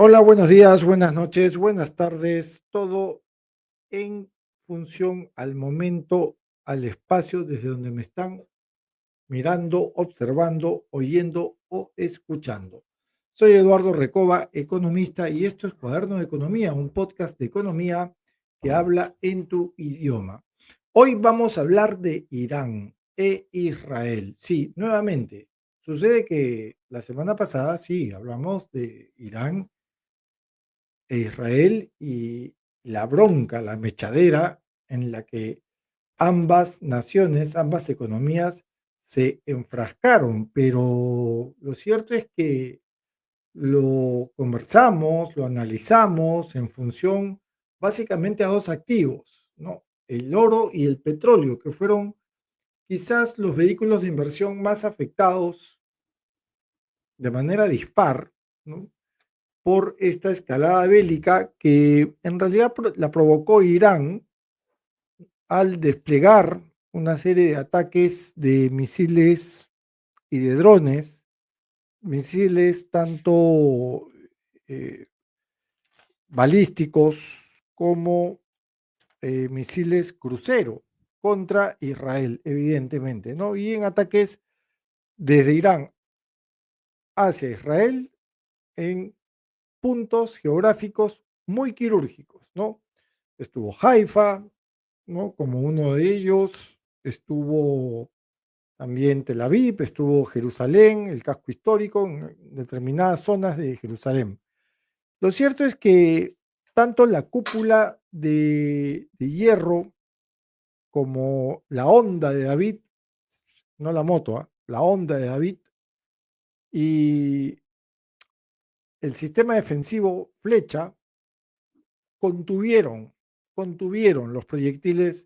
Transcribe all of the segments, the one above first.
Hola, buenos días, buenas noches, buenas tardes, todo en función al momento, al espacio desde donde me están mirando, observando, oyendo o escuchando. Soy Eduardo Recoba, economista, y esto es Cuaderno de Economía, un podcast de economía que habla en tu idioma. Hoy vamos a hablar de Irán e Israel. Sí, nuevamente, sucede que la semana pasada sí hablamos de Irán e Israel y la bronca, la mechadera en la que ambas naciones, ambas economías se enfrascaron, pero lo cierto es que lo conversamos, lo analizamos en función básicamente a dos activos, ¿no? El oro y el petróleo, que fueron quizás los vehículos de inversión más afectados de manera dispar, ¿no? Por esta escalada bélica que en realidad la provocó Irán al desplegar una serie de ataques de misiles y de drones, misiles tanto eh, balísticos como misiles crucero contra Israel, evidentemente, ¿no? Y en ataques desde Irán hacia Israel en puntos geográficos muy quirúrgicos, ¿no? Estuvo Haifa, ¿no? Como uno de ellos, estuvo también Tel Aviv, estuvo Jerusalén, el casco histórico, en determinadas zonas de Jerusalén. Lo cierto es que tanto la cúpula de hierro como la onda de David, no la moto, la onda de David y el sistema defensivo Flecha contuvieron, contuvieron los proyectiles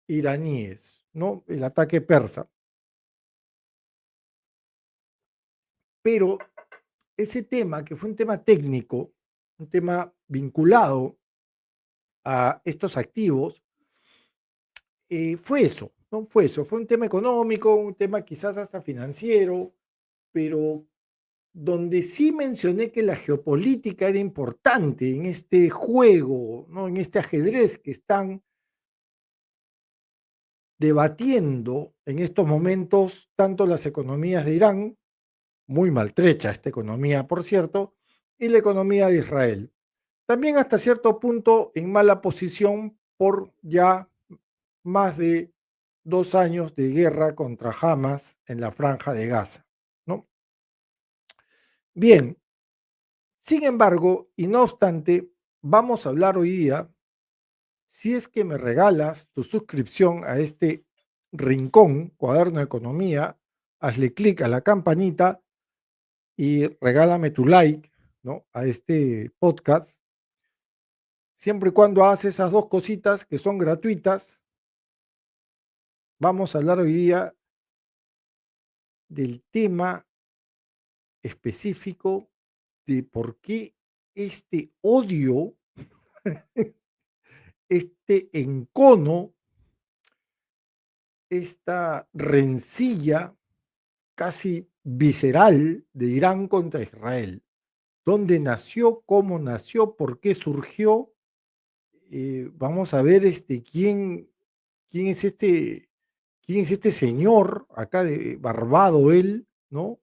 iraníes, ¿no? El ataque persa. Pero ese tema, que fue un tema técnico, un tema vinculado a estos activos, fue eso, ¿no? Fue eso, fue un tema económico, un tema quizás hasta financiero, pero donde sí mencioné que la geopolítica era importante en este juego, ¿no? En este ajedrez que están debatiendo en estos momentos tanto las economías de Irán, muy maltrecha esta economía, por cierto, y la economía de Israel. También hasta cierto punto en mala posición por ya más de 2 años de guerra contra Hamas en la franja de Gaza, ¿no? Bien, sin embargo, y no obstante, vamos a hablar hoy día, si es que me regalas tu suscripción a este rincón, Cuaderno de Economía, hazle clic a la campanita y regálame tu like, ¿no? A este podcast, siempre y cuando hagas esas dos cositas que son gratuitas. Vamos a hablar hoy día del tema específico de por qué este odio, este encono, esta rencilla casi visceral de Irán contra Israel. ¿Dónde nació? ¿Cómo nació? ¿Por qué surgió? Vamos a ver quién es quién es este señor acá de barbado él, ¿no?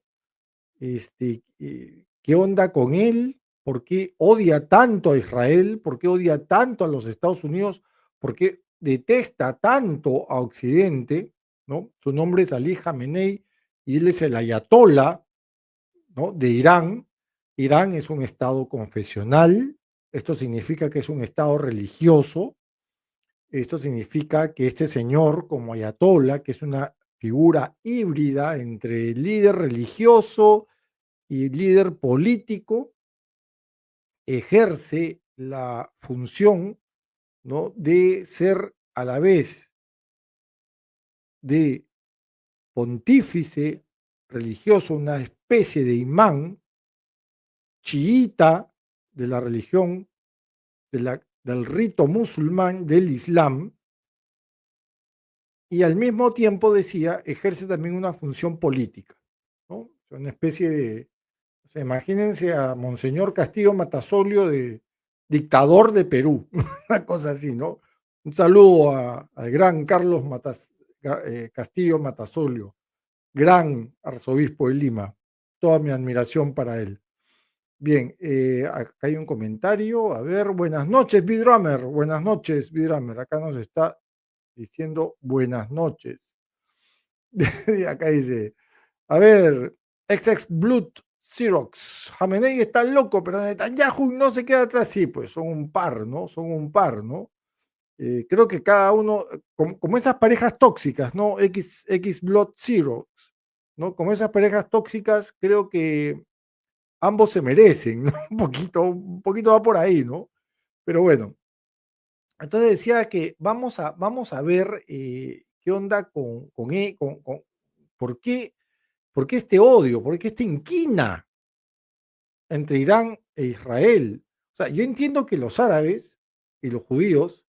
¿Qué onda con él? ¿Por qué odia tanto a Israel? ¿Por qué odia tanto a los Estados Unidos? ¿Por qué detesta tanto a Occidente? ¿No? Su nombre es Ali Khamenei y él es el ayatolá, ¿no? De Irán. Irán es un estado confesional, esto significa que es un estado religioso, esto significa que este señor como ayatolá, que es una figura híbrida entre líder religioso y líder político, ejerce la función, ¿no? De ser a la vez de pontífice religioso, una especie de imán chiita de la religión, del rito musulmán, del Islam, y al mismo tiempo, decía, ejerce también una función política, ¿no? Una especie O sea, imagínense a Monseñor Castillo Matasolio de dictador de Perú, una cosa así, ¿no? Un saludo al gran Carlos Castillo Matasolio, gran arzobispo de Lima. Toda mi admiración para él. Bien, acá hay un comentario. A ver, buenas noches, Bidrummer. Buenas noches, Bidrummer. Acá nos está diciendo buenas noches. Y acá dice, a ver, XX Blood Xerox. Jamenei está loco, pero Netanyahu no se queda atrás. Sí, pues son un par, ¿no? Son un par, ¿no? Creo que cada uno, como esas parejas tóxicas, ¿no? X Blood Xerox, ¿no? Como esas parejas tóxicas, creo que ambos se merecen, ¿no? Un poquito va por ahí, ¿no? Pero bueno, entonces decía que vamos a ver qué onda por qué este odio, por qué esta inquina entre Irán e Israel. O sea, yo entiendo que los árabes y los judíos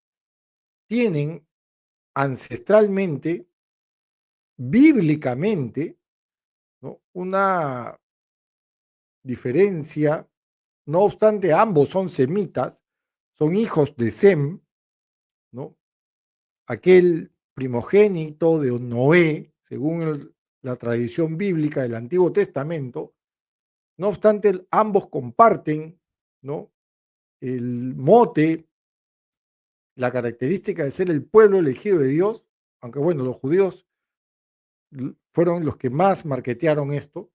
tienen ancestralmente, bíblicamente, ¿no? Una diferencia, no obstante ambos son semitas, son hijos de Sem, ¿no? Aquel primogénito de Noé, según la tradición bíblica del Antiguo Testamento. No obstante, ambos comparten, ¿no? El mote, la característica de ser el pueblo elegido de Dios, aunque bueno, los judíos fueron los que más marketearon esto.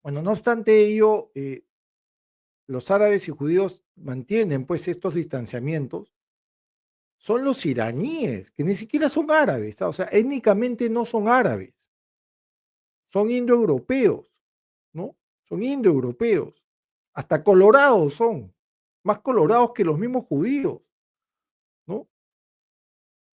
Bueno, no obstante ello, los árabes y judíos mantienen pues estos distanciamientos. Son los iraníes, que ni siquiera son árabes, o sea, étnicamente no son árabes, son indoeuropeos, ¿no? Son indoeuropeos, hasta colorados son, más colorados que los mismos judíos, ¿no?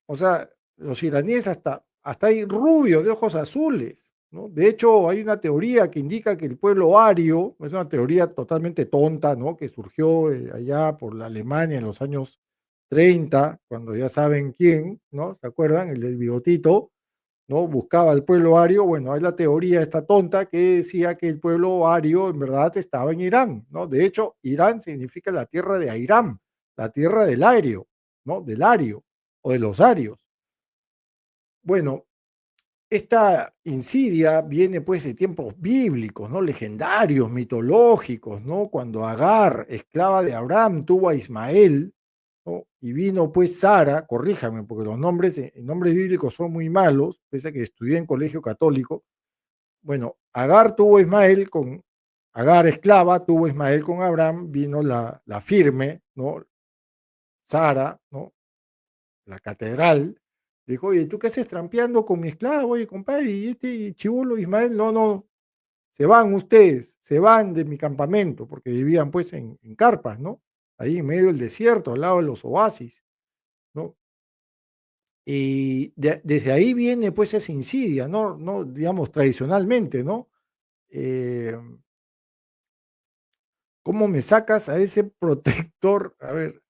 O sea, los iraníes hasta hay rubios de ojos azules, ¿no? De hecho, hay una teoría que indica que el pueblo ario, es una teoría totalmente tonta, ¿no? Que surgió allá por la Alemania en los años 30, cuando ya saben quién, ¿no? ¿Se acuerdan? El del bigotito, ¿no? Buscaba al pueblo ario. Bueno, hay la teoría esta tonta que decía que el pueblo ario en verdad estaba en Irán, ¿no? De hecho, Irán significa la tierra de Airam, la tierra del ario, ¿no? Del ario o de los arios. Bueno, esta insidia viene pues de tiempos bíblicos, ¿no? Legendarios, mitológicos, ¿no? Cuando Agar, esclava de Abraham, tuvo a Ismael, ¿no? Y vino pues Sara, corríjame, porque los nombres bíblicos son muy malos, pese a que estudié en colegio católico. Bueno, Agar tuvo a Ismael con, Agar esclava tuvo a Ismael con Abraham, vino la firme, ¿no? Sara, ¿no? La catedral, dijo, oye, ¿tú qué haces trampeando con mi esclavo? Oye, compadre, y este chibolo Ismael, no, no, se van ustedes, se van de mi campamento, porque vivían pues en carpas, ¿no? Ahí en medio del desierto, al lado de los oasis, ¿no? Y desde ahí viene pues esa insidia, ¿no? No, digamos, tradicionalmente, ¿no? Eh, ¿Cómo me sacas a ese protector? A ver,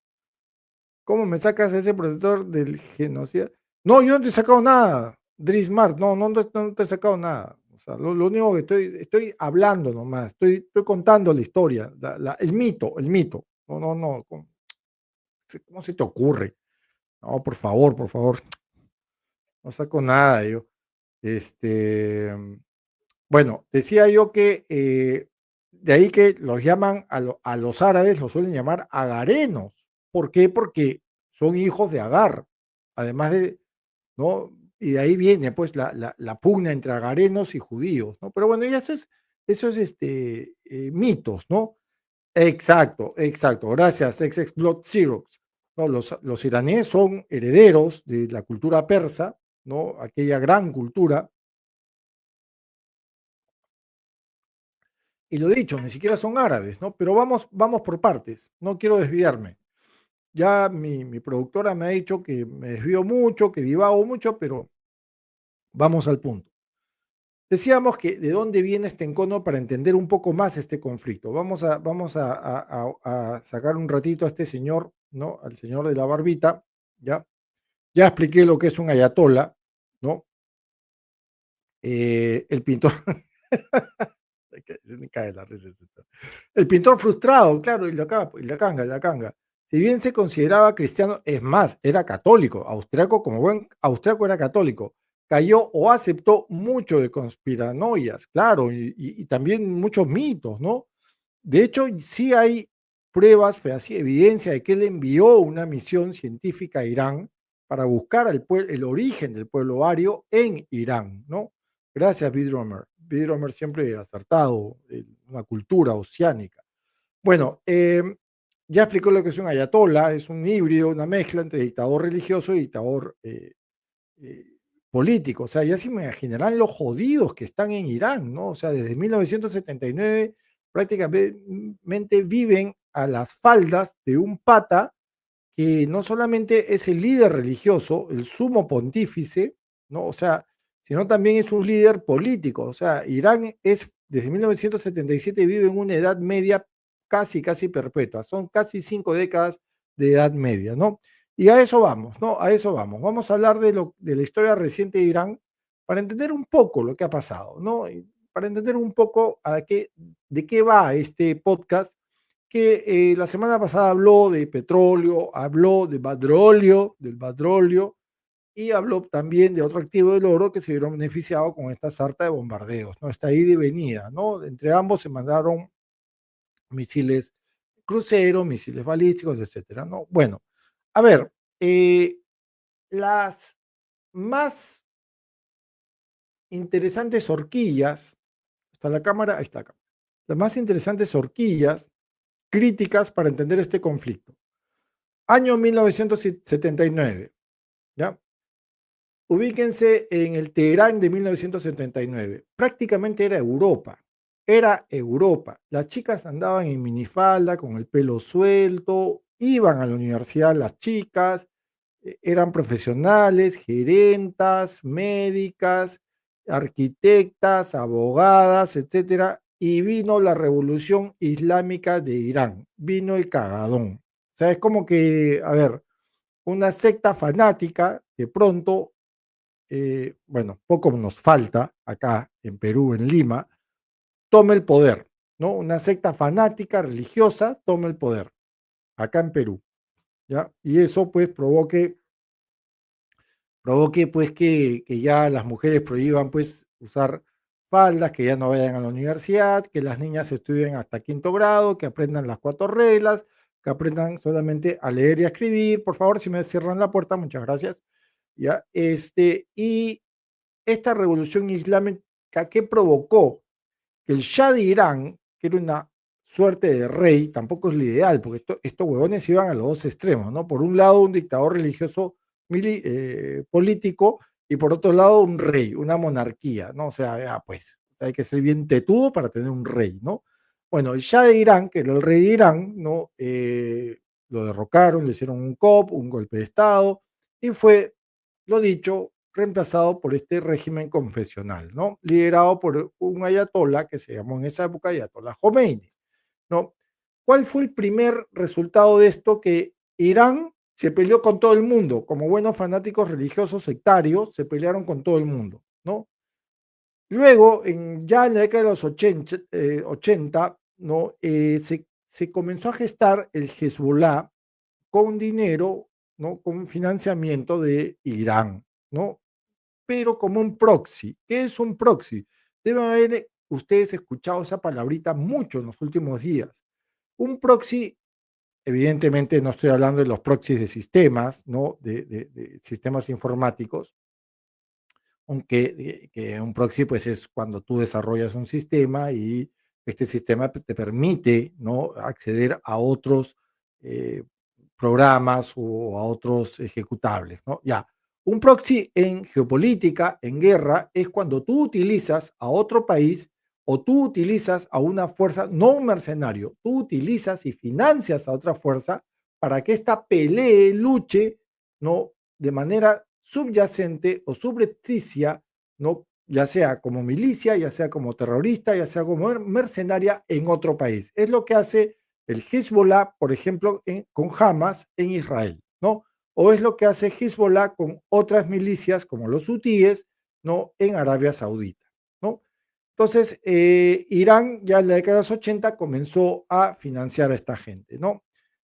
¿cómo me sacas a ese protector del genocidio? No, yo no te he sacado nada, Drismart, no, no, no te he sacado nada. O sea, lo único que estoy hablando nomás, estoy contando la historia, el mito, el mito. No, no, no, ¿cómo se te ocurre? No, por favor, no saco nada yo. Este, bueno, decía yo que de ahí que los llaman a los árabes, los suelen llamar agarenos. ¿Por qué? Porque son hijos de Agar, además de, ¿no? Y de ahí viene pues la pugna entre agarenos y judíos, ¿no? Pero bueno, eso es mitos, ¿no? Exacto, exacto. Gracias, ex Blood Xerox. No, los iraníes son herederos de la cultura persa, ¿no? Aquella gran cultura. Y lo dicho, ni siquiera son árabes, ¿no? Pero vamos por partes, no quiero desviarme. Ya mi productora me ha dicho que me desvío mucho, que divago mucho, pero vamos al punto. Decíamos que de dónde viene este encono para entender un poco más este conflicto. Vamos a sacar un ratito a este señor, ¿no? Al señor de la barbita, ¿ya? Ya expliqué lo que es un ayatola, ¿no? El pintor, cae la risa. El pintor frustrado, claro, y la canga. Si bien se consideraba cristiano, es más, era católico, austriaco, como buen austriaco era católico, cayó o aceptó mucho de conspiranoias, claro, y también muchos mitos, ¿no? De hecho, sí hay pruebas, así, evidencia de que él envió una misión científica a Irán para buscar el origen del pueblo ario en Irán, ¿no? Gracias, Bidromer. Bidromer siempre acertado, una cultura oceánica. Bueno, ya explicó lo que es un ayatollah, es un híbrido, una mezcla entre dictador religioso y dictador eh, político. O sea, ya se imaginarán los jodidos que están en Irán, ¿no? O sea, desde 1979 prácticamente viven a las faldas de un pata que no solamente es el líder religioso, el sumo pontífice, ¿no? O sea, sino también es un líder político. O sea, Irán es, desde 1977 vive en una edad media casi perpetua. Son casi 5 décadas de edad media, ¿no? Y a eso vamos, ¿no? A eso vamos. Vamos a hablar de la historia reciente de Irán para entender un poco lo que ha pasado, ¿no? Y para entender un poco de qué va este podcast que la semana pasada habló de petróleo, habló de badrolio, del badrolio, y habló también de otro activo del oro que se vieron beneficiado con esta sarta de bombardeos, ¿no? Esta ida y venida, ¿no? Entre ambos se mandaron misiles cruceros, misiles balísticos, etcétera, ¿no? Bueno, a ver, las más interesantes horquillas, está la cámara, ahí está acá, las más interesantes horquillas críticas para entender este conflicto. Año 1979, ¿ya? Ubíquense en el Teherán de 1979. Prácticamente era Europa. Era Europa. Las chicas andaban en minifalda, con el pelo suelto, iban a la universidad las chicas, eran profesionales, gerentas, médicas, arquitectas, abogadas, etcétera, y vino la revolución islámica de Irán, vino el cagadón. O sea, es como que, a ver, una secta fanática, de pronto, bueno, poco nos falta acá en Perú, en Lima, toma el poder, ¿no? Una secta fanática, religiosa, toma el poder, acá en Perú, ¿ya? Y eso pues provoque pues que ya las mujeres prohíban pues usar faldas, que ya no vayan a la universidad, que las niñas estudien hasta quinto grado, que aprendan las 4 reglas, que aprendan solamente a leer y a escribir. Por favor, si me cierran la puerta, muchas gracias. Ya, y esta revolución islámica que provocó que el Shah de Irán, que era una suerte de rey, tampoco es lo ideal, porque estos huevones iban a los dos extremos, ¿no? Por un lado, un dictador religioso político, y por otro lado, un rey, una monarquía, ¿no? O sea, ya, pues, hay que ser bien tetudo para tener un rey, ¿no? Bueno, el Shah de Irán, que era el rey de Irán, ¿no? Lo derrocaron, le hicieron un COP, un golpe de Estado, y fue, lo dicho, reemplazado por este régimen confesional, ¿no? Liderado por un ayatollah que se llamó en esa época Ayatollah Khomeini, ¿no? ¿Cuál fue el primer resultado de esto? Que Irán se peleó con todo el mundo, como buenos fanáticos religiosos sectarios, se pelearon con todo el mundo, ¿no? Luego, ya en la década de los 80, ¿no? Se comenzó a gestar el Hezbollah con dinero, ¿no? Con financiamiento de Irán, ¿no? Pero como un proxy. ¿Qué es un proxy? Deben haber ustedes escuchado esa palabrita mucho en los últimos días. Un proxy, evidentemente no estoy hablando de los proxies de sistemas, ¿no? De sistemas informáticos, aunque que un proxy pues es cuando tú desarrollas un sistema y este sistema te permite, ¿no? Acceder a otros eh, programas o a otros ejecutables, ¿no? Ya, un proxy en geopolítica, en guerra, es cuando tú utilizas a otro país o tú utilizas a una fuerza, no un mercenario, tú utilizas y financias a otra fuerza para que ésta pelee, luche, ¿no? De manera subyacente o subrepticia, ¿no? Ya sea como milicia, ya sea como terrorista, ya sea como mercenaria en otro país. Es lo que hace el Hezbollah, por ejemplo, con Hamas en Israel, ¿no? O es lo que hace Hezbollah con otras milicias como los hutíes, ¿no? En Arabia Saudita, ¿no? Entonces, Irán ya en la década de los 80 comenzó a financiar a esta gente, ¿no?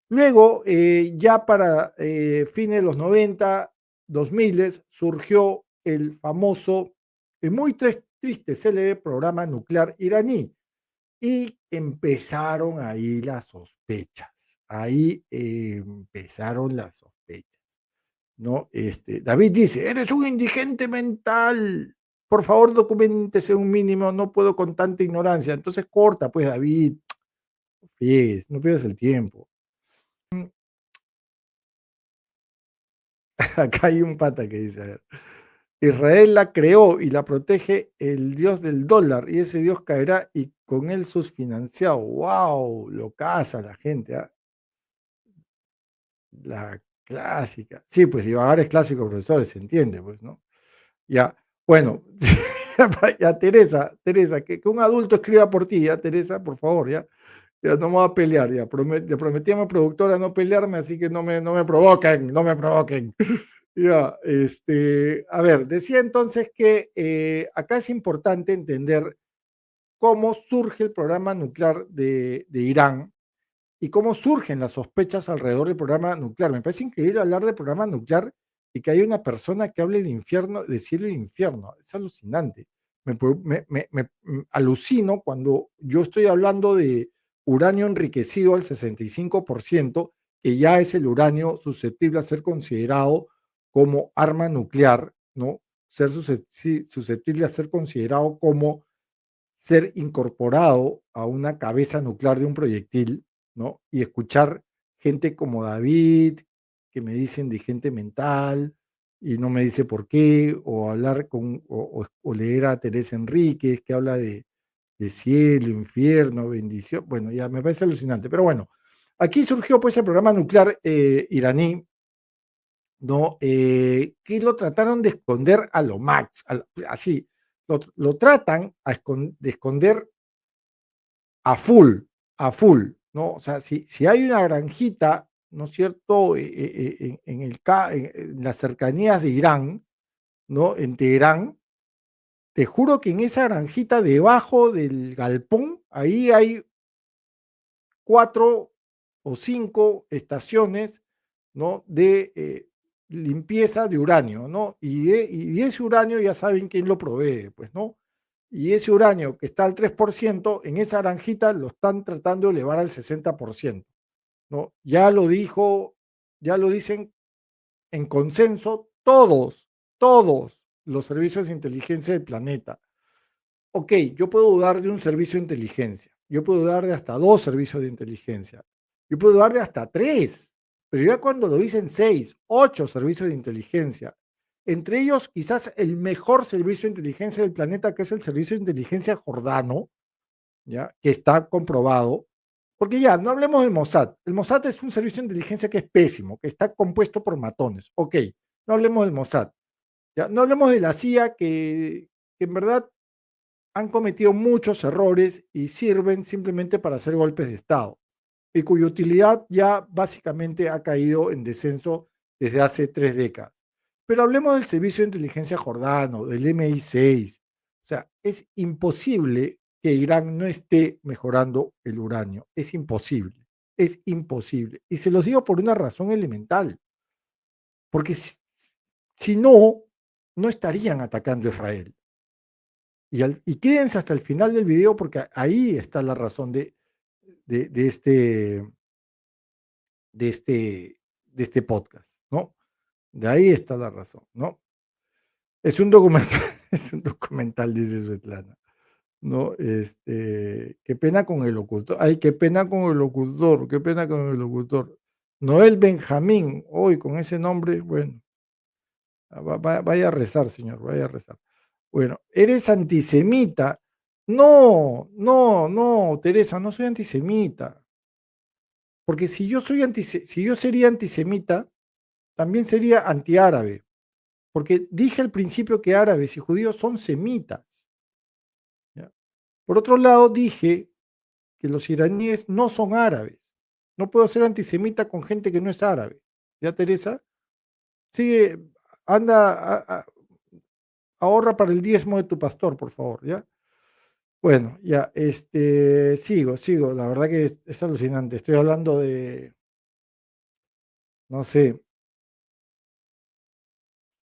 Luego, ya para fines de los 90, 2000, surgió el famoso, muy triste, célebre programa nuclear iraní. Y empezaron ahí las sospechas. Ahí empezaron las sospechas. ¿No? David dice, eres un indigente mental. Por favor, documentese un mínimo, no puedo con tanta ignorancia. Entonces corta, pues David, no pierdas el tiempo. Acá hay un pata que dice, a ver, Israel la creó y la protege el dios del dólar y ese dios caerá y con él sus financiados. ¡Wow! Lo caza la gente. ¿Ah? La clásica. Sí, pues divagar es clásico, profesores, se entiende, pues, ¿no? Ya, bueno, ya, Teresa, que un adulto escriba por ti, ya, Teresa, por favor, ya. Ya no me voy a pelear, ya. Le prometí a mi productora no pelearme, así que no me provoquen, no me provoquen. Ya, a ver, decía entonces que acá es importante entender cómo surge el programa nuclear de Irán y cómo surgen las sospechas alrededor del programa nuclear. Me parece increíble hablar de programa nuclear y que hay una persona que hable de infierno, de cielo e infierno. Es alucinante. Me alucino cuando yo estoy hablando de uranio enriquecido al 65%, que ya es el uranio susceptible a ser considerado como arma nuclear, ¿no? Ser susceptible a ser considerado como ser incorporado a una cabeza nuclear de un proyectil, ¿no? Y escuchar gente como David, que me dicen de gente mental y no me dice por qué, o hablar o leer a Teresa Enríquez, que habla de cielo, infierno, bendición. Bueno, ya me parece alucinante. Pero bueno, aquí surgió pues el programa nuclear iraní, ¿no? Que lo trataron de esconder a lo max, así, lo tratan de esconder a full, ¿no? O sea, si hay una granjita, ¿no es cierto?, en las cercanías de Irán, ¿no?, en Teherán, te juro que en esa granjita debajo del galpón, ahí hay 4 o 5 estaciones, ¿no?, de limpieza de uranio, ¿no? Y ese uranio ya saben quién lo provee, pues, ¿no? Y ese uranio que está al 3%, en esa granjita lo están tratando de elevar al 60%, ¿no? Ya lo dicen en consenso todos los servicios de inteligencia del planeta. Ok, yo puedo dudar de un servicio de inteligencia, yo puedo dudar de hasta 2 servicios de inteligencia, yo puedo dudar de hasta 3, pero ya cuando lo dicen 6, 8 servicios de inteligencia, entre ellos quizás el mejor servicio de inteligencia del planeta, que es el servicio de inteligencia Jordano, ¿ya? Que está comprobado, porque ya, no hablemos del Mossad. El Mossad es un servicio de inteligencia que es pésimo, que está compuesto por matones. Ok, no hablemos del Mossad. ¿Ya? No hablemos de la CIA, que en verdad han cometido muchos errores y sirven simplemente para hacer golpes de Estado, y cuya utilidad ya básicamente ha caído en descenso desde hace 3 décadas. Pero hablemos del servicio de inteligencia Jordano, del MI6. O sea, es imposible que Irán no esté mejorando el uranio. Es imposible. Es imposible. Y se los digo por una razón elemental. Porque si no, no estarían atacando a Israel. Y quédense hasta el final del video porque ahí está la razón de, de este, de, este, de este podcast, ¿no? De ahí está la razón, ¿no? Es un documental, es un documental, dice Svetlana, ¿no? Qué pena con el locutor, ay, qué pena con el locutor, qué pena con el locutor. Noel Benjamín, hoy con ese nombre, bueno, vaya a rezar, señor, vaya a rezar. Bueno, eres antisemita. No, Teresa, no soy antisemita. Porque si yo sería antisemita, también sería antiárabe. Porque dije al principio que árabes y judíos son semitas. ¿Ya? Por otro lado, dije que los iraníes no son árabes. No puedo ser antisemita con gente que no es árabe. ¿Ya, Teresa? Sigue, anda, ahorra para el diezmo de tu pastor, por favor, ¿ya? Bueno, ya, sigo, la verdad que es alucinante. Estoy hablando de, no sé,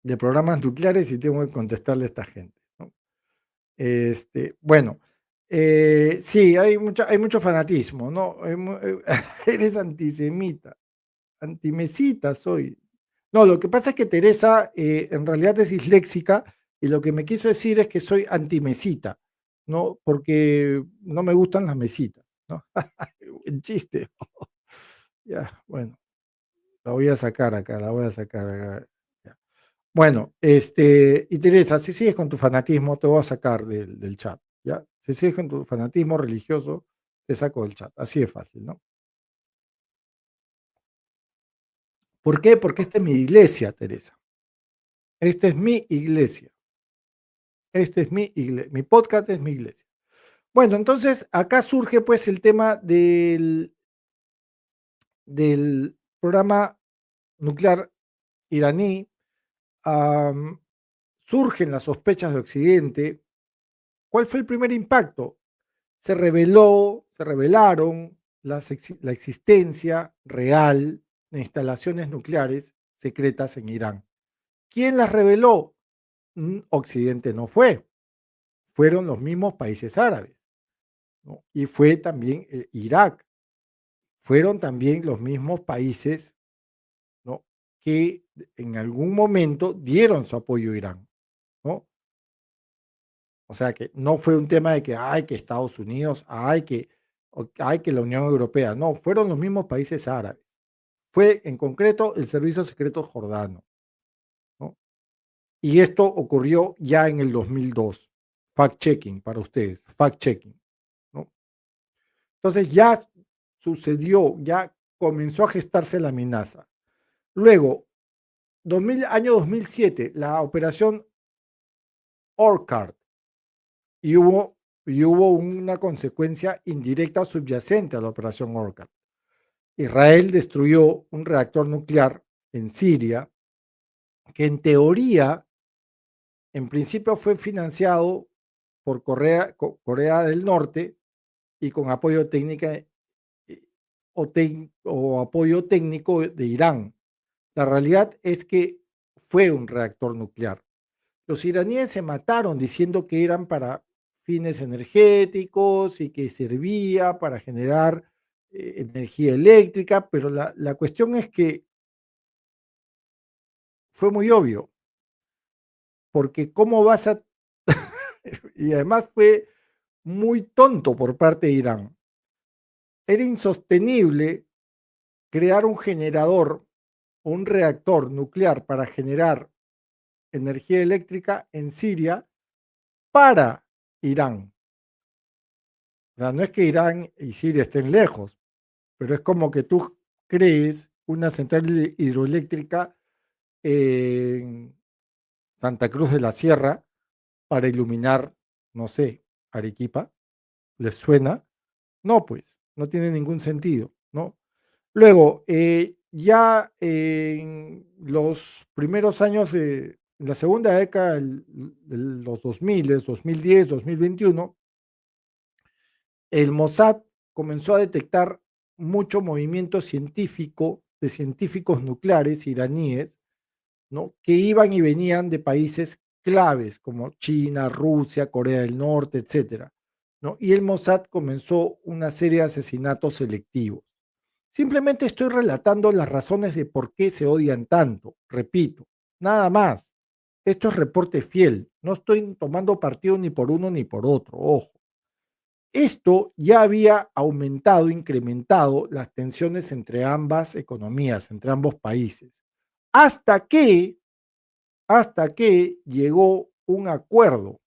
de programas nucleares y tengo que contestarle a esta gente, ¿no? Bueno, sí, hay mucho fanatismo, ¿no? Eres antisemita, antimesita soy. No, lo que pasa es que Teresa en realidad es disléxica y lo que me quiso decir es que soy antimesita, ¿no? Porque no me gustan las mesitas, ¿no? Buen chiste. Ya, bueno, la voy a sacar acá, la voy a sacar acá. Ya. Bueno, y Teresa, si sigues con tu fanatismo, te voy a sacar del chat, ¿ya? Si sigues con tu fanatismo religioso, te saco del chat. Así de fácil, ¿no? ¿Por qué? Porque esta es mi iglesia, Teresa. Esta es mi iglesia. Este es mi iglesia. Mi podcast es mi iglesia. Bueno, entonces acá surge pues el tema del programa nuclear iraní. am, Surgen las sospechas de Occidente. ¿Cuál fue el primer impacto? Se revelaron la existencia real de instalaciones nucleares secretas en Irán. ¿Quién las reveló? Occidente no fue, fueron los mismos países árabes, ¿no? Y fue también Irak, fueron también los mismos países, ¿no? Que en algún momento dieron su apoyo a Irán, ¿no? O sea que no fue un tema de que hay que Estados Unidos, hay que la Unión Europea, no, fueron los mismos países árabes. Fue en concreto el Servicio Secreto Jordano, ¿no? Y esto ocurrió ya en el 2002. Fact-checking para ustedes, fact-checking, ¿no? Entonces ya sucedió, ya comenzó a gestarse la amenaza. Luego, año 2007, la operación ORCARD, y hubo una consecuencia indirecta subyacente a la operación ORCARD. Israel destruyó un reactor nuclear en Siria que en teoría, en principio fue financiado por Corea del Norte y con apoyo técnico o apoyo técnico de Irán. La realidad es que fue un reactor nuclear. Los iraníes se mataron diciendo que eran para fines energéticos y que servía para generar energía eléctrica, pero la cuestión es que fue muy obvio, porque ¿cómo vas a...? Y además fue muy tonto por parte de Irán. Era insostenible crear un generador o un reactor nuclear para generar energía eléctrica en Siria para Irán. O sea, no es que Irán y Siria estén lejos, pero es como que tú crees una central hidroeléctrica en Santa Cruz de la Sierra para iluminar, no sé, Arequipa. ¿Les suena? No, pues, no tiene ningún sentido, ¿no? Luego, ya en los primeros años de la segunda década de los 2000, 2010, 2021, el Mossad comenzó a detectar mucho movimiento científico de científicos nucleares iraníes, ¿no? Que iban y venían de países claves como China, Rusia, Corea del Norte, etcétera, ¿no? Y el Mossad comenzó una serie de asesinatos selectivos. Simplemente estoy relatando las razones de por qué se odian tanto. Repito, nada más. Esto es reporte fiel. No estoy tomando partido ni por uno ni por otro. Ojo. Esto ya había aumentado, incrementado las tensiones entre ambas economías, entre ambos países, hasta que, hasta que llegó un acuerdo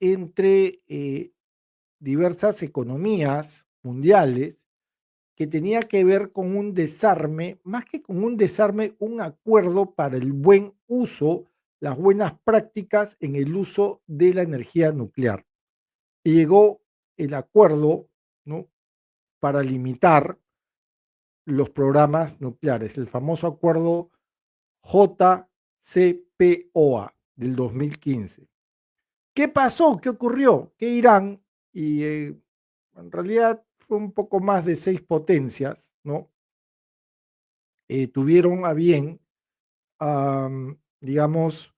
entre diversas economías mundiales que tenía que ver con un desarme, más que con un desarme, un acuerdo para el buen uso, las buenas prácticas en el uso de la energía nuclear. Y llegó el acuerdo, ¿no? Para limitar los programas nucleares, el famoso acuerdo JCPOA. del 2015. ¿Qué pasó? ¿Qué ocurrió? Que Irán, y en realidad fue un poco más de 6 potencias, ¿no? Tuvieron a bien, digamos,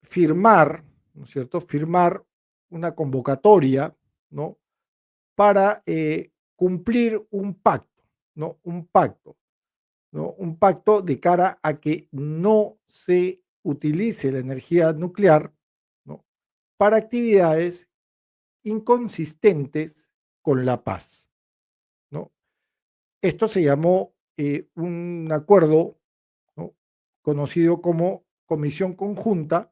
firmar, ¿no es cierto? Firmar una convocatoria, ¿no? Para cumplir un pacto, ¿no? Un pacto, ¿no? Un pacto de cara a que no se utilice la energía nuclear, ¿no? Para actividades inconsistentes con la paz, ¿no? Esto se llamó un acuerdo, ¿no? Conocido como Comisión Conjunta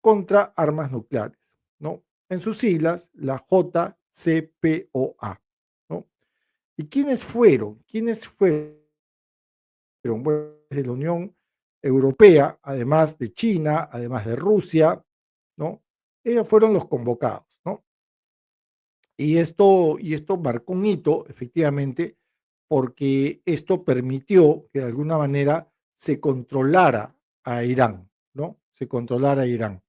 contra Armas Nucleares, ¿no? En sus siglas, la JCPOA, ¿no? ¿Y quiénes fueron? ¿Quiénes fueron? Bueno, de la Unión Europea, además de China, además de Rusia, ¿no? Ellos fueron los convocados, ¿no? Y esto marcó un hito, efectivamente, porque esto permitió que de alguna manera se controlara a Irán, ¿no? Se controlara a Irán.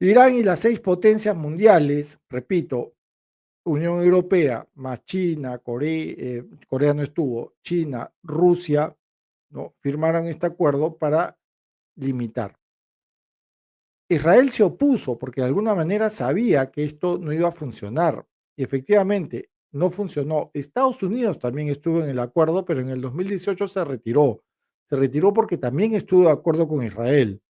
Irán y las 6 potencias mundiales, repito, Unión Europea más China, Corea no estuvo, China, Rusia, ¿no? Firmaron este acuerdo para limitar. Israel se opuso porque de alguna manera sabía que esto no iba a funcionar. Y efectivamente, no funcionó. Estados Unidos también estuvo en el acuerdo, pero en el 2018 se retiró. Se retiró porque también estuvo de acuerdo con Israel.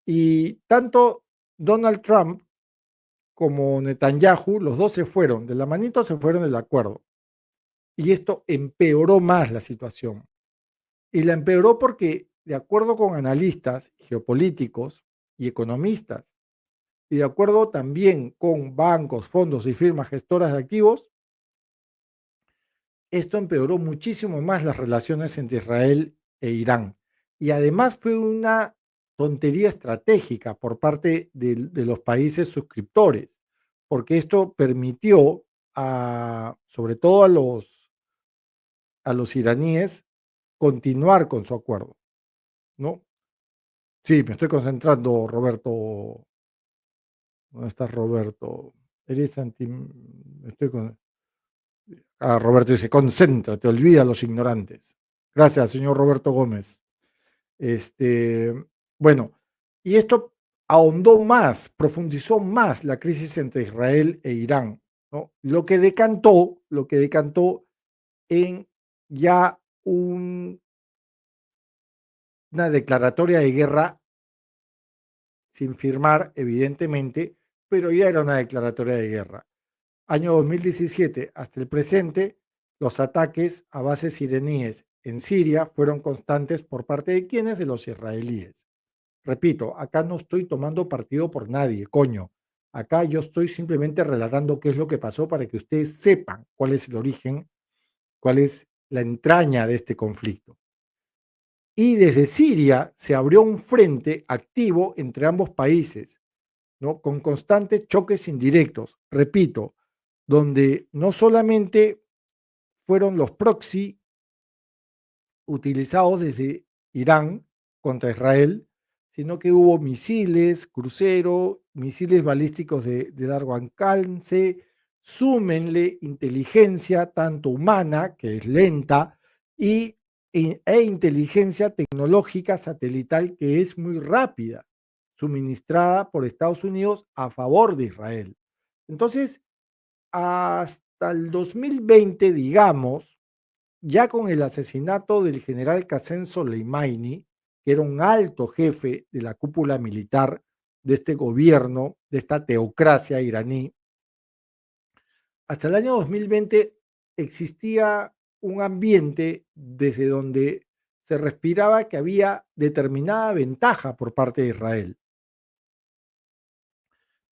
Y tanto Donald Trump como Netanyahu, los dos se fueron, de la manito se fueron del acuerdo. Y esto empeoró más la situación. Y la empeoró porque, de acuerdo con analistas geopolíticos y economistas, y de acuerdo también con bancos, fondos y firmas gestoras de activos, esto empeoró muchísimo más las relaciones entre Israel e Irán. Y además fue una tontería estratégica por parte de los países suscriptores, porque esto permitió sobre todo a los iraníes continuar con su acuerdo, ¿no? Sí, me estoy concentrando, Roberto. ¿Dónde estás, Roberto? Eres anti... Estoy con... Roberto dice, concéntrate, olvida a los ignorantes. Gracias, señor Roberto Gómez. Este, bueno, y esto ahondó más, profundizó más la crisis entre Israel e Irán, ¿no? Lo que decantó en ya una declaratoria de guerra sin firmar, evidentemente, pero ya era una declaratoria de guerra. Año 2017 hasta el presente, los ataques a bases iraníes en Siria fueron constantes por parte de quienes, de los israelíes. Repito, acá no estoy tomando partido por nadie, coño. Acá yo estoy simplemente relatando qué es lo que pasó para que ustedes sepan cuál es el origen, cuál es la entraña de este conflicto. Y desde Siria se abrió un frente activo entre ambos países, ¿no? Con constantes choques indirectos, repito, donde no solamente fueron los proxy utilizados desde Irán contra Israel, sino que hubo misiles, crucero, misiles balísticos de largo alcance, súmenle inteligencia tanto humana, que es lenta, e inteligencia tecnológica satelital, que es muy rápida, suministrada por Estados Unidos a favor de Israel. Entonces, hasta el 2020, digamos, ya con el asesinato del general Qasem Soleimani, que era un alto jefe de la cúpula militar de este gobierno, de esta teocracia iraní, hasta el año 2020 existía un ambiente desde donde se respiraba que había determinada ventaja por parte de Israel.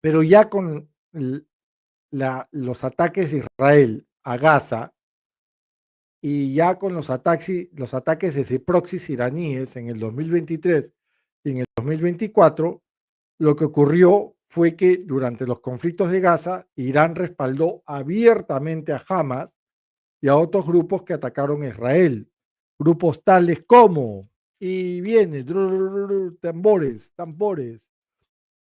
Pero ya con los ataques de Israel a Gaza y ya con los ataques desde proxies iraníes en el 2023 y en el 2024, lo que ocurrió fue que durante los conflictos de Gaza, Irán respaldó abiertamente a Hamas y a otros grupos que atacaron a Israel. Grupos tales como y viene, tambores, tambores,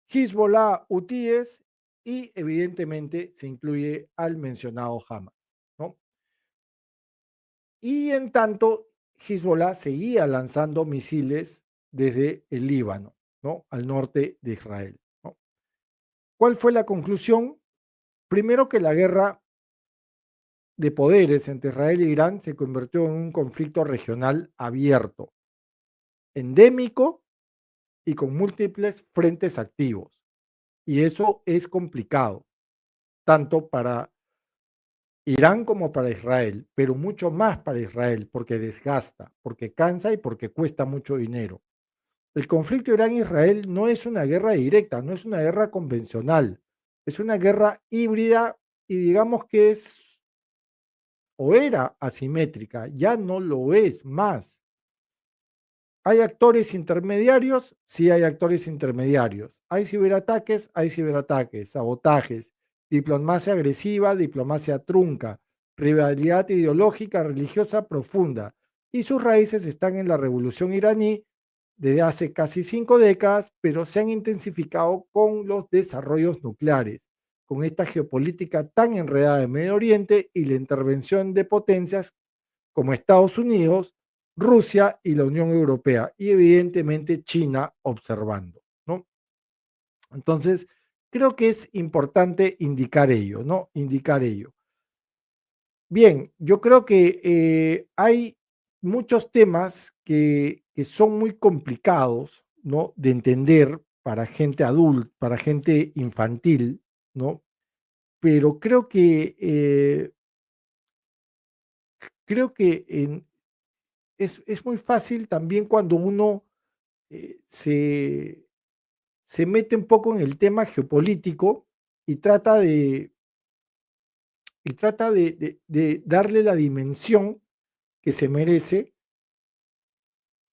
Hezbollah, hutíes y evidentemente se incluye al mencionado Hamas, ¿no? Y en tanto, Hezbollah seguía lanzando misiles desde el Líbano, ¿no? Al norte de Israel, ¿no? ¿Cuál fue la conclusión? Primero que la guerra de poderes entre Israel e Irán se convirtió en un conflicto regional abierto, endémico y con múltiples frentes activos. Y eso es complicado, tanto para Irán como para Israel, pero mucho más para Israel, porque desgasta, porque cansa y porque cuesta mucho dinero. El conflicto Irán-Israel no es una guerra directa, no es una guerra convencional, es una guerra híbrida y digamos que es o era asimétrica, ya no lo es más. ¿Hay actores intermediarios? Sí hay actores intermediarios. Hay ciberataques, sabotajes, diplomacia agresiva, diplomacia trunca, rivalidad ideológica, religiosa profunda. Y sus raíces están en la revolución iraní desde hace casi 5 décadas, pero se han intensificado con los desarrollos nucleares, con esta geopolítica tan enredada en Medio Oriente y la intervención de potencias como Estados Unidos, Rusia y la Unión Europea, y evidentemente China observando, ¿no? Entonces, creo que es importante indicar ello, ¿no? Indicar ello. Bien, yo creo que hay muchos temas que son muy complicados, ¿no? De entender para gente adulta, para gente infantil, ¿no? Pero creo que es muy fácil también cuando uno eh, se, se mete un poco en el tema geopolítico y trata de darle la dimensión que se merece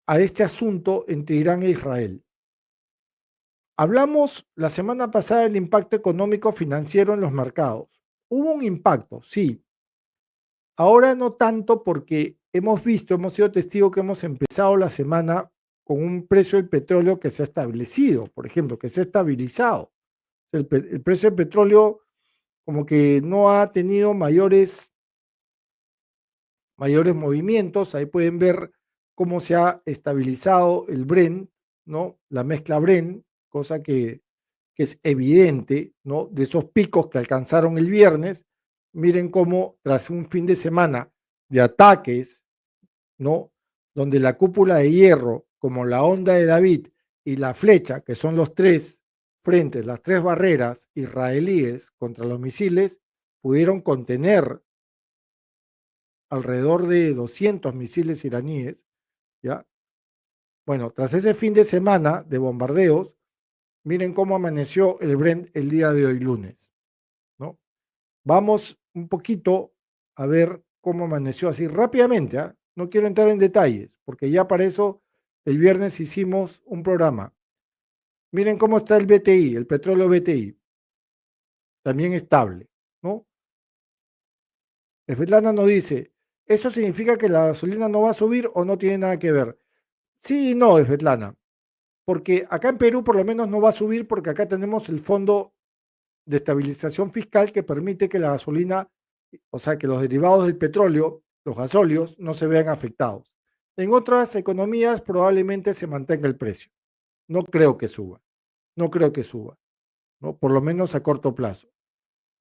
a este asunto entre Irán e Israel. Hablamos la semana pasada del impacto económico financiero en los mercados. Hubo un impacto, sí. Ahora no tanto porque hemos sido testigos que hemos empezado la semana con un precio del petróleo que se ha establecido, por ejemplo, que se ha estabilizado. El precio del petróleo como que no ha tenido mayores movimientos. Ahí pueden ver cómo se ha estabilizado el Brent, ¿no? La mezcla Brent, cosa que es evidente, ¿no? De esos picos que alcanzaron el viernes. Miren cómo tras un fin de semana de ataques, ¿no? Donde la cúpula de hierro, como la onda de David y la flecha, que son los tres frentes, las tres barreras israelíes contra los misiles, pudieron contener alrededor de 200 misiles iraníes, ¿ya? Bueno, tras ese fin de semana de bombardeos, miren cómo amaneció el Brent el día de hoy lunes, ¿no? Vamos un poquito a ver cómo amaneció así rápidamente, ¿ah? No quiero entrar en detalles, porque ya para eso el viernes hicimos un programa. Miren cómo está el BTI, el petróleo BTI, también estable, ¿no? Svetlana nos dice, ¿eso significa que la gasolina no va a subir o no tiene nada que ver? Sí y no, Svetlana, porque acá en Perú por lo menos no va a subir porque acá tenemos el fondo de estabilización fiscal que permite que la gasolina, o sea, que los derivados del petróleo, los gasóleos, no se vean afectados. En otras economías probablemente se mantenga el precio. No creo que suba, no creo que suba, ¿no? Por lo menos a corto plazo.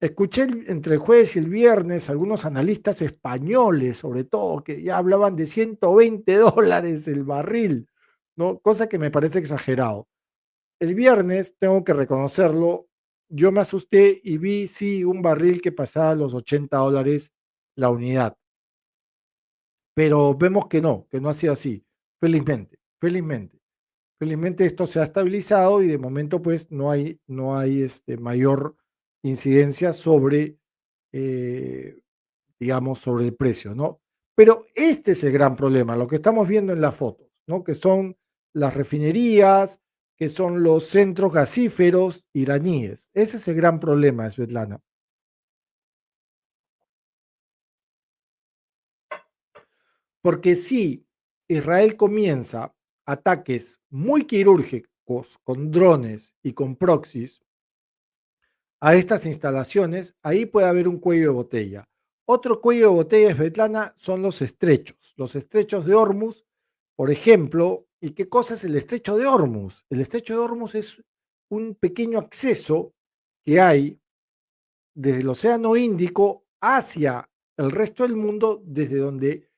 Escuché entre el jueves y el viernes algunos analistas españoles, sobre todo, que ya hablaban de $120 el barril, ¿no? Cosa que me parece exagerado. El viernes, tengo que reconocerlo, yo me asusté y vi, sí, un barril que pasaba los $80 la unidad. Pero vemos que no ha sido así, felizmente, felizmente. Felizmente esto se ha estabilizado y de momento pues no hay mayor incidencia sobre, eh, digamos, sobre el precio, ¿no? Pero este es el gran problema, lo que estamos viendo en las fotos, ¿no? Que son las refinerías, que son los centros gasíferos iraníes. Ese es el gran problema, Svetlana. Porque si Israel comienza ataques muy quirúrgicos con drones y con proxies a estas instalaciones, ahí puede haber un cuello de botella. Otro cuello de botella, Svetlana, son los estrechos. Los estrechos de Hormuz, por ejemplo. ¿Y qué cosa es el estrecho de Hormuz? El estrecho de Hormuz es un pequeño acceso que hay desde el Océano Índico hacia el resto del mundo, desde donde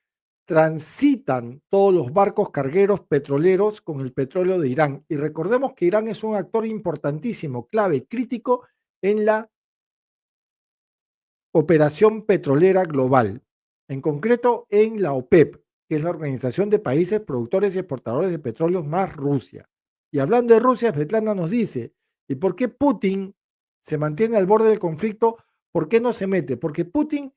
transitan todos los barcos cargueros petroleros con el petróleo de Irán. Y recordemos que Irán es un actor importantísimo, clave, crítico en la operación petrolera global, en concreto en la OPEP, que es la Organización de Países Productores y Exportadores de Petróleo más Rusia. Y hablando de Rusia, Svetlana nos dice, ¿y por qué Putin se mantiene al borde del conflicto? ¿Por qué no se mete? Porque Putin,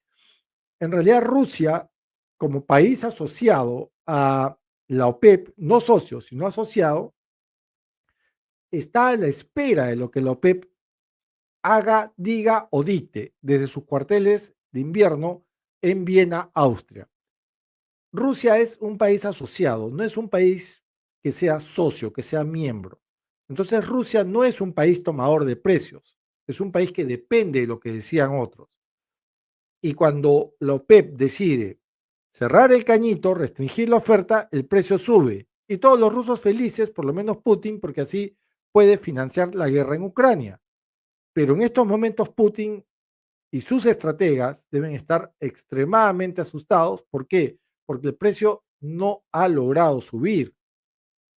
en realidad Rusia, como país asociado a la OPEP, no socio, sino asociado, está a la espera de lo que la OPEP haga, diga o dicte desde sus cuarteles de invierno en Viena, Austria. Rusia es un país asociado, no es un país que sea socio, que sea miembro. Entonces Rusia no es un país tomador de precios, es un país que depende de lo que decían otros. Y cuando la OPEP decide cerrar el cañito, restringir la oferta, el precio sube. Y todos los rusos felices, por lo menos Putin, porque así puede financiar la guerra en Ucrania. Pero en estos momentos Putin y sus estrategas deben estar extremadamente asustados. ¿Por qué? Porque el precio no ha logrado subir,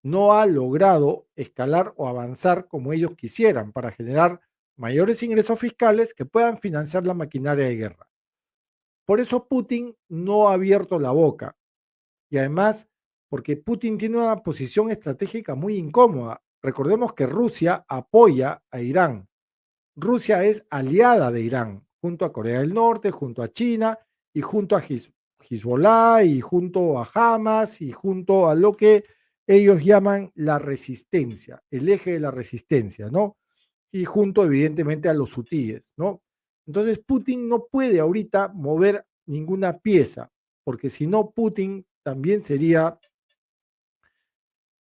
no ha logrado escalar o avanzar como ellos quisieran para generar mayores ingresos fiscales que puedan financiar la maquinaria de guerra. Por eso Putin no ha abierto la boca y además porque Putin tiene una posición estratégica muy incómoda. Recordemos que Rusia apoya a Irán. Rusia es aliada de Irán, junto a Corea del Norte, junto a China y junto a Hezbollah y junto a Hamas y junto a lo que ellos llaman la resistencia, el eje de la resistencia, ¿no? Y junto evidentemente a los hutíes, ¿no? Entonces Putin no puede ahorita mover ninguna pieza, porque si no Putin también sería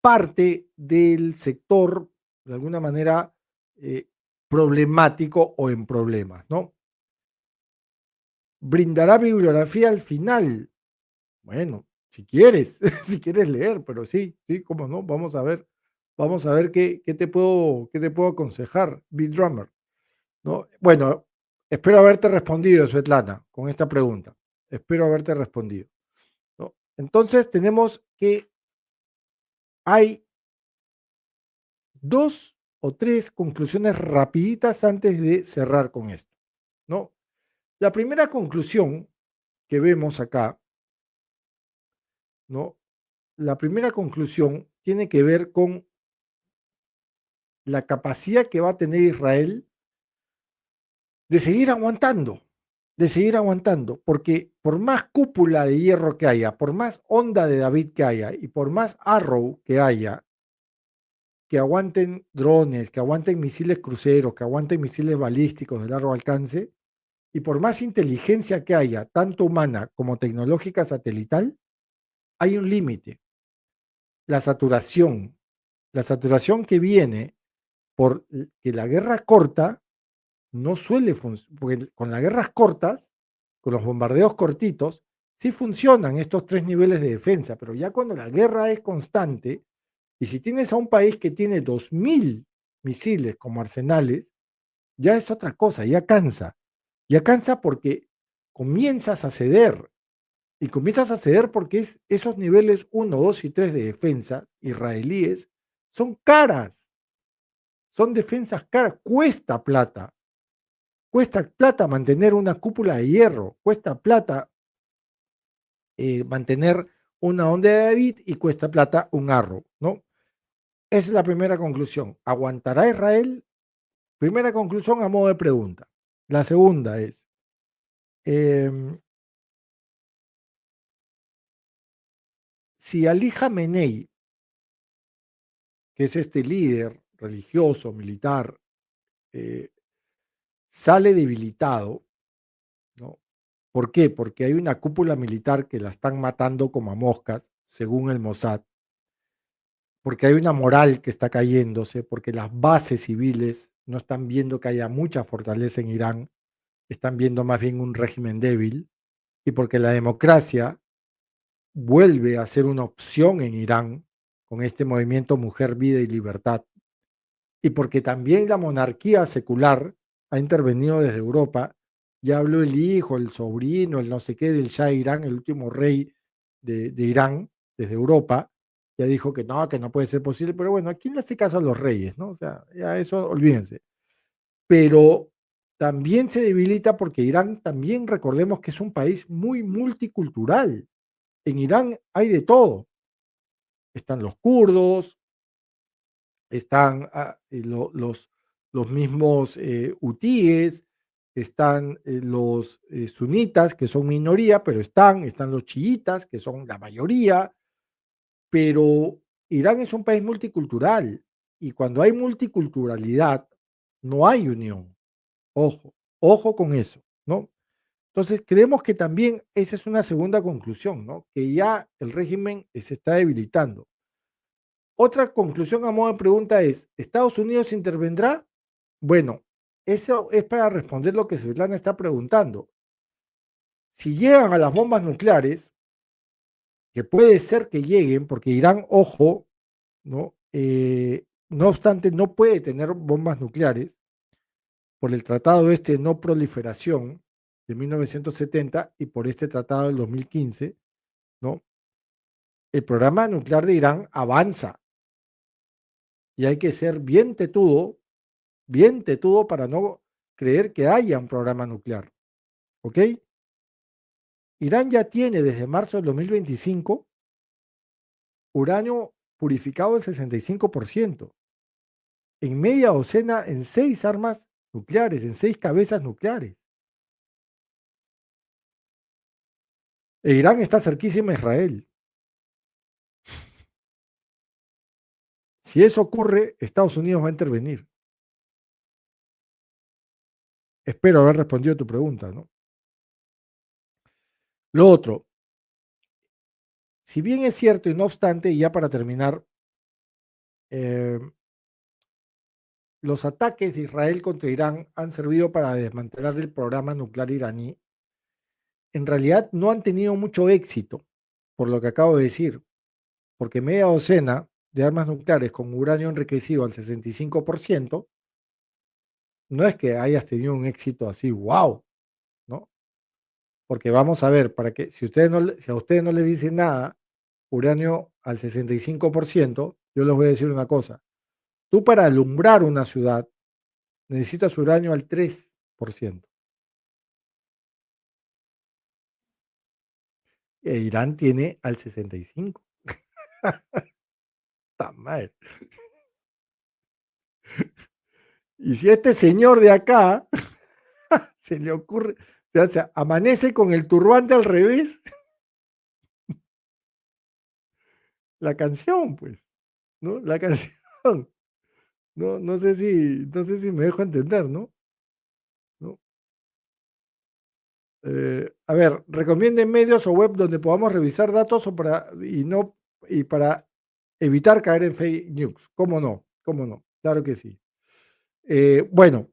parte del sector, de alguna manera, eh, problemático o en problemas, ¿no? Brindará bibliografía al final. Bueno, si quieres, si quieres leer, pero sí, sí, cómo no, vamos a ver qué te puedo aconsejar, Big Drummer, ¿no? Bueno, espero haberte respondido, Svetlana, con esta pregunta. Espero haberte respondido, ¿no? Entonces tenemos que hay dos o tres conclusiones rapiditas antes de cerrar con esto, ¿no? La primera conclusión que vemos acá, ¿no? La primera conclusión tiene que ver con la capacidad que va a tener Israel de seguir aguantando, de seguir aguantando, porque por más cúpula de hierro que haya, por más onda de David que haya y por más Arrow que haya, que aguanten drones, que aguanten misiles cruceros, que aguanten misiles balísticos de largo alcance, y por más inteligencia que haya, tanto humana como tecnológica satelital, hay un límite, la saturación. La saturación que viene por que la guerra corta no suele funcionar, porque con las guerras cortas, con los bombardeos cortitos, sí funcionan estos tres niveles de defensa, pero ya cuando la guerra es constante, y si tienes a un país que tiene 2000 misiles como arsenales, ya es otra cosa, ya cansa porque comienzas a ceder, y comienzas a ceder porque esos niveles uno 2 y 3 de defensa israelíes son caras, son defensas caras, cuesta plata mantener una cúpula de hierro, cuesta plata mantener una onda de David y cuesta plata un arro, ¿no? Esa es la primera conclusión. ¿Aguantará Israel? Primera conclusión a modo de pregunta. La segunda es, eh, si Ali Khamenei, que es este líder religioso, militar, eh, sale debilitado, ¿no? ¿Por qué? Porque hay una cúpula militar que la están matando como a moscas, según el Mossad. porque hay una moral que está cayéndose, porque las bases civiles no están viendo que haya mucha fortaleza en Irán, están viendo más bien un régimen débil, y porque la democracia vuelve a ser una opción en Irán con este movimiento Mujer, Vida y Libertad, y porque también la monarquía secular ha intervenido desde Europa. Ya habló el hijo, el sobrino, el no sé qué del Shah de Irán, el último rey de Irán, desde Europa. Ya dijo que no puede ser posible, pero bueno, ¿a quién le hace caso a los reyes, no? O sea, ya eso olvídense. Pero también se debilita porque Irán también recordemos que es un país muy multicultural. En Irán hay de todo. Están los kurdos, están los mismos hutíes, están los sunitas, que son minoría, pero están los chiitas, que son la mayoría, pero Irán es un país multicultural y cuando hay multiculturalidad no hay unión. Ojo, ojo con eso, ¿no? Entonces creemos que también esa es una segunda conclusión, ¿no? Que ya el régimen se está debilitando. Otra conclusión a modo de pregunta es, ¿Estados Unidos intervendrá? Bueno, eso es para responder lo que Svetlana está preguntando. Si llegan a las bombas nucleares, que puede ser que lleguen, porque Irán, ojo, ¿no? No obstante, no puede tener bombas nucleares por el Tratado este de No Proliferación de 1970 y por este tratado del 2015, ¿no? El programa nuclear de Irán avanza y hay que ser bien tetudo para no creer que haya un programa nuclear, ¿ok? Irán ya tiene desde marzo del 2025 uranio purificado del 65%, en media docena, en 6 armas nucleares, en 6 cabezas nucleares. E Irán está cerquísima a Israel. Si eso ocurre, Estados Unidos va a intervenir. Espero haber respondido a tu pregunta, ¿no? Lo otro, si bien es cierto y no obstante, y ya para terminar, eh, los ataques de Israel contra Irán han servido para desmantelar el programa nuclear iraní. En realidad no han tenido mucho éxito, por lo que acabo de decir, porque media docena de armas nucleares con uranio enriquecido al 65% no es que hayas tenido un éxito así, wow, ¿no? Porque vamos a ver, para que si a ustedes no les dice nada, uranio al 65%, yo les voy a decir una cosa. Tú para alumbrar una ciudad necesitas uranio al 3%. E Irán tiene al 65%. Está mal. Y si a este señor de acá se le ocurre, o sea, amanece con el turbante al revés, la canción, pues, ¿no? La canción. No, no sé si me dejo entender, ¿no? ¿No? A ver, recomienden medios o web donde podamos revisar datos y para evitar caer en fake news. ¿Cómo no? ¿Cómo no? Claro que sí. Bueno,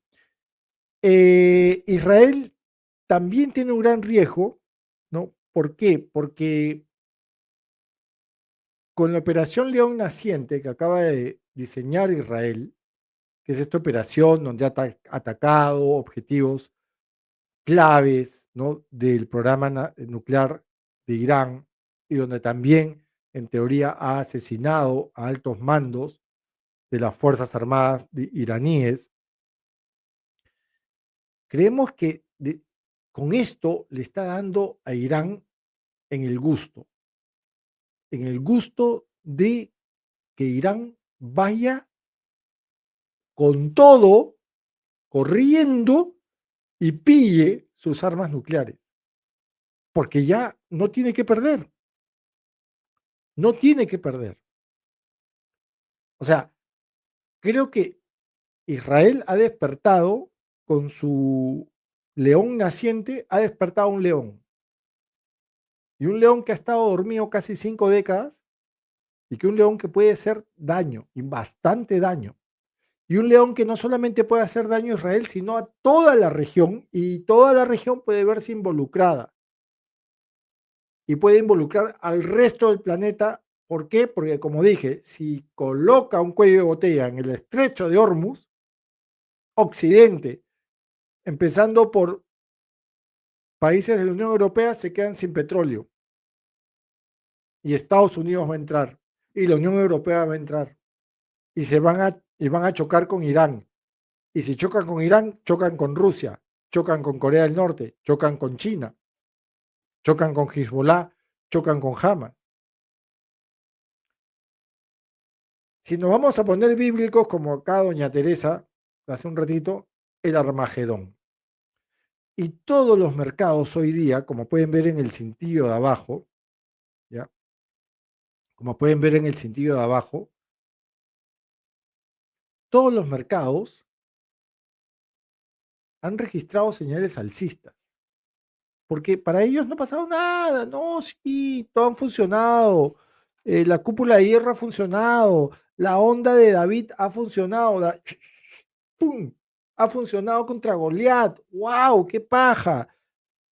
Israel también tiene un gran riesgo, ¿no? ¿Por qué? Porque con la operación León Naciente que acaba de diseñar Israel, que es esta operación donde ha atacado objetivos claves, ¿no? Del programa nuclear de Irán y donde también, en teoría, ha asesinado a altos mandos de las Fuerzas Armadas iraníes. Creemos que con esto le está dando a Irán en el gusto de que Irán vaya con todo, corriendo y pille sus armas nucleares, porque ya no tiene que perder, no tiene que perder. O sea, creo que Israel ha despertado con su león naciente, ha despertado un león. Y un león que ha estado dormido casi 5 décadas, y que un león que puede hacer daño, y bastante daño. Y un león que no solamente puede hacer daño a Israel, sino a toda la región, y toda la región puede verse involucrada y puede involucrar al resto del planeta. ¿Por qué? Porque, como dije, si coloca un cuello de botella en el estrecho de Hormuz, Occidente, empezando por países de la Unión Europea, se quedan sin petróleo y Estados Unidos va a entrar y la Unión Europea va a entrar y van a chocar con Irán. Y si chocan con Irán, chocan con Rusia, chocan con Corea del Norte, chocan con China, chocan con Hezbollah, chocan con Hamas. Si nos vamos a poner bíblicos, como acá doña Teresa, hace un ratito, el Armagedón. Y todos los mercados hoy día, como pueden ver en el cintillo de abajo, ¿ya? Como pueden ver en el cintillo de abajo, todos los mercados han registrado señales alcistas. Porque para ellos no ha pasado nada, no, sí, todo ha funcionado, la cúpula de hierro ha funcionado, la onda de David ha funcionado, ¡pum! Ha funcionado contra Goliat, wow, qué paja.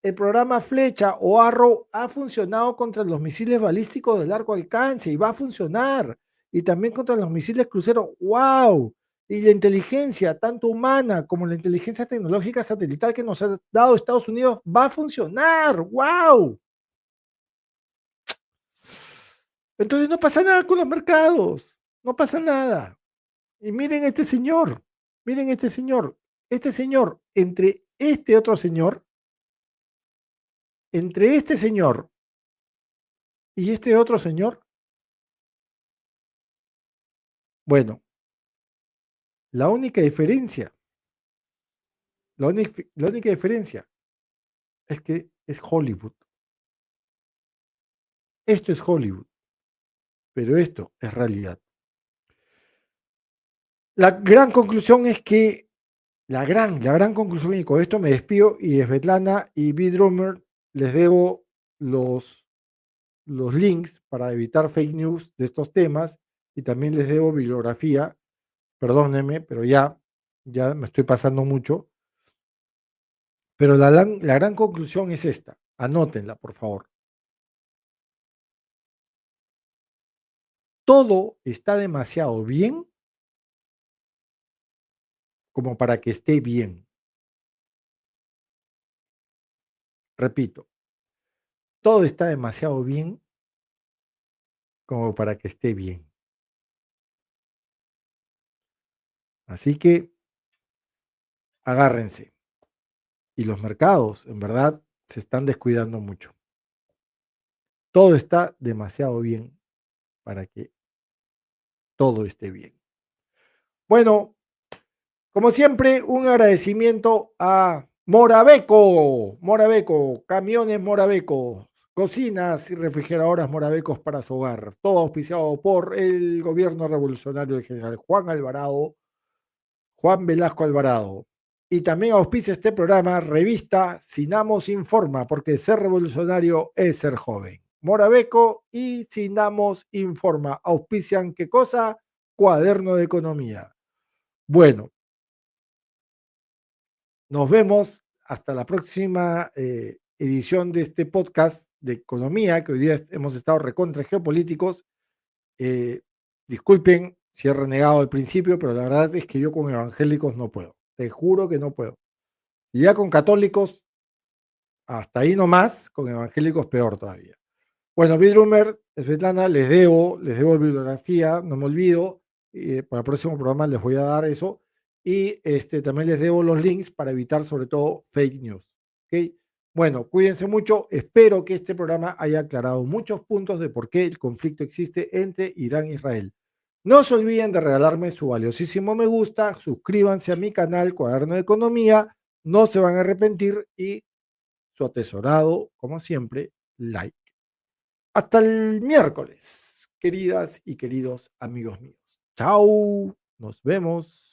El programa Flecha o Arrow ha funcionado contra los misiles balísticos de largo alcance y va a funcionar. Y también contra los misiles cruceros. ¡Wow! Y la inteligencia, tanto humana como la inteligencia tecnológica satelital que nos ha dado Estados Unidos, va a funcionar. ¡Wow! Entonces no pasa nada con los mercados. No pasa nada. Y miren este señor, entre este señor y este otro señor, bueno, la única diferencia, la única diferencia es que es Hollywood. Esto es Hollywood, pero esto es realidad. La gran conclusión es que, la gran conclusión, y con esto me despido, y Svetlana y B-Drummer les debo los links para evitar fake news de estos temas, y también les debo bibliografía, perdónenme, pero ya me estoy pasando mucho. Pero la gran conclusión es esta, anótenla, por favor. Todo está demasiado bien como para que esté bien. Repito, todo está demasiado bien como para que esté bien. Así que agárrense. Y los mercados, en verdad, se están descuidando mucho. Todo está demasiado bien para que todo esté bien. Bueno, como siempre, un agradecimiento a Morabeco, camiones Morabeco, cocinas y refrigeradoras Moravecos para su hogar, todo auspiciado por el gobierno revolucionario del general Juan Velasco Alvarado. Y también auspicia este programa, revista Sinamos Informa, porque ser revolucionario es ser joven. Morabeco y Sinamos Informa auspician, ¿qué cosa? Cuaderno de Economía. Bueno, nos vemos hasta la próxima edición de este podcast de economía, que hoy día hemos estado recontra geopolíticos. Disculpen si he renegado al principio, pero la verdad es que yo con evangélicos no puedo. Te juro que no puedo. Y ya con católicos, hasta ahí nomás, con evangélicos peor todavía. Bueno, Bidrumer, Svetlana, les debo bibliografía, no me olvido. Para el próximo programa les voy a dar eso. Y también les debo los links para evitar sobre todo fake news. ¿Okay? Bueno, cuídense mucho. Espero que este programa haya aclarado muchos puntos de por qué el conflicto existe entre Irán e Israel. No se olviden de regalarme su valiosísimo me gusta, suscríbanse a mi canal Cuaderno de Economía, no se van a arrepentir y su atesorado, como siempre, like. Hasta el miércoles, queridas y queridos amigos míos. Chao, nos vemos.